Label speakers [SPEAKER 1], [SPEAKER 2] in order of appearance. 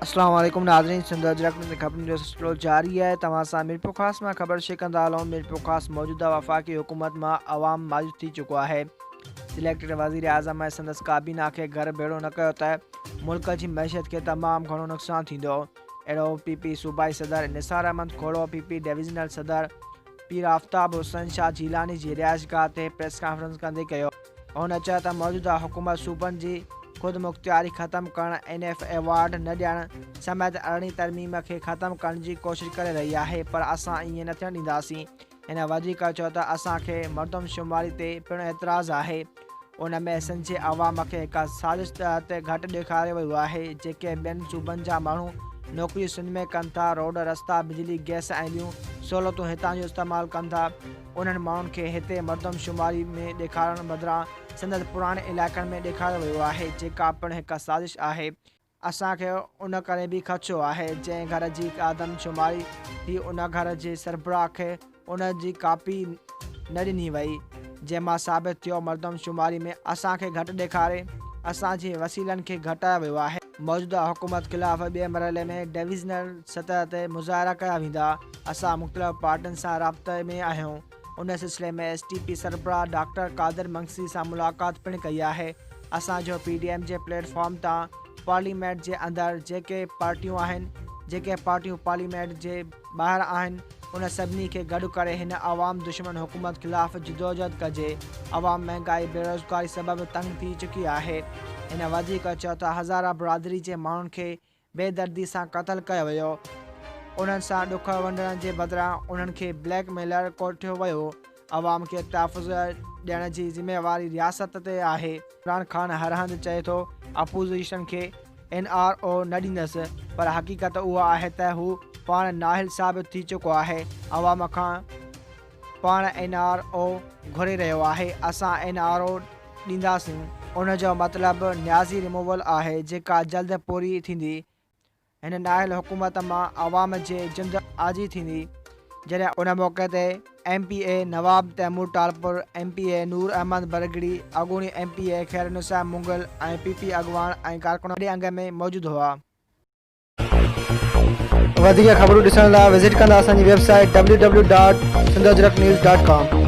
[SPEAKER 1] अस्सलाम वालेकुम नाज़रीन, सिंध अजरक में खबर जो सिलसिलो जारी है। तमाम सां मीरपुर ख़ास में खबर शेकंदा आलम मीरपुर ख़ास मौजूदा वफाकी हुकूमत में अवाम मायूस थी चुको है। सिलेक्टेड वज़ीर आज़म ऐं संदसि काबीना के घर बेड़ो न कयो त मुल्क की मैशियत के तमाम घणो नुक़सान थींदो। अहिड़ो पीपी सूबाई सदर निसार अहमद खोड़ो पीपी डिवीज़नल सदर पीर आफ्ताब हुसैन शाह जीलानी जी रिहाइशगाह ते प्रेस कॉन्फ्रेंस कंदे कयो। हुन चयो त मौजूदा हुकूमत सूबनि जी खुद मुख्तियारी ख़त्म करण, NF अवार्ड न ॾियण समेत अरिड़हीं तरमीम के ख़त्म करण की कोशिश करे रही है, पर असां ईअं न थियण ॾींदासीं। हिन वधीक चयो त असांखे मर्दमशुमारी ते पिणु एतिराज़ आहे। उन में सिंध जे अवाम खे हिकु साज़िश तहत घटि ॾेखारियो वियो आहे। जेके ॿियनि सूबनि जा माण्हू नौकरियूं सिंध में कनि था, रोड रस्ता बिजली गैस ऐं ॿियूं सहूलियतूं हितां जो इस्तेमालु कनि था, उन्हनि माण्हुनि खे हिते मर्दमशुमारी में ॾेखारण बदिरां संदसि पुराणे इलाइक़नि में ॾेखारियो वियो आहे, जेका पिणु हिकु साज़िश आहे। असांखे उन करे बि ख़दशो आहे जंहिं घर जी आदमशुमारी थी उन घर जे सरबराह खे उन जी कापी न ॾिनी वई, जंहिंमां साबित थियो मर्दमशुमारी में असांखे घटि ॾेखारे असांजे वसीलनि खे घटायो वियो आहे। मौजूदा हुकूमत ख़िलाफ़ ॿिए मरहले में डिवीज़नल सतह ते मुज़ाहिरा कया वेंदा। असां मुख़्तलिफ़ पार्टियुनि सां राब्ते में आहियूं। उन सिलसिले में STP सरबराह डॉक्टर कादिर मंगसी सां मुलाक़ात पिणु कई आहे। असांजो PDM जे प्लेटफॉर्म तां पार्लियामेंट जे अंदरि जेके पार्टियूं पार्लियामेंट जे ॿाहिरि आहिनि, उन सभिनी खे गॾु करे हिन अवाम दुश्मन हुकूमत ख़िलाफ़ जिदोजहद कजे। अवाम महांगाई बेरोज़गारी सबबि तंग थी चुकी आहे। हिन वधीक चयो त हज़ारा बिरादरी जे माण्हुनि खे बेदर्दी सां क़त्ल कयो वियो। उन्हनि सां ॾुख वंडण जे बदिरां उन्हनि खे ब्लैकमेलर कोठियो वियो। अवाम खे तहफ़ुज़ ॾियण जी ज़िम्मेवारी रियासत ते आहे। इमरान ख़ान हर हंधि चए थो अपोज़िशन खे NRO न ॾींदसि, पर हक़ीक़त उहा आहे त हू पाण नाहिल साबित थी चुको आहे। अवाम खां पाण NRO घुरे रहियो आहे। असां NRO ॾींदासीं। उन जो मतिलबु न्याज़ी रिमूवल आहे, जेका जल्द पूरी थींदी। हिन नाहिल हुकूमत मां अवाम जे जिंद आजी थींदी। जॾहिं उन मौक़े ते MPA नवाब तैमूर टालपुर, MPA नूर अहमद बरगड़ी, अॻूणी MPA खैरनिसा मुगल ऐं PP अॻवान ऐं कारकुन वॾे अंग में मौजूदु हुआ। वधीक ख़बरूं ॾिसण लाइ विज़िट कंदा असांजी वेबसाइट www.sindhajraknews.com।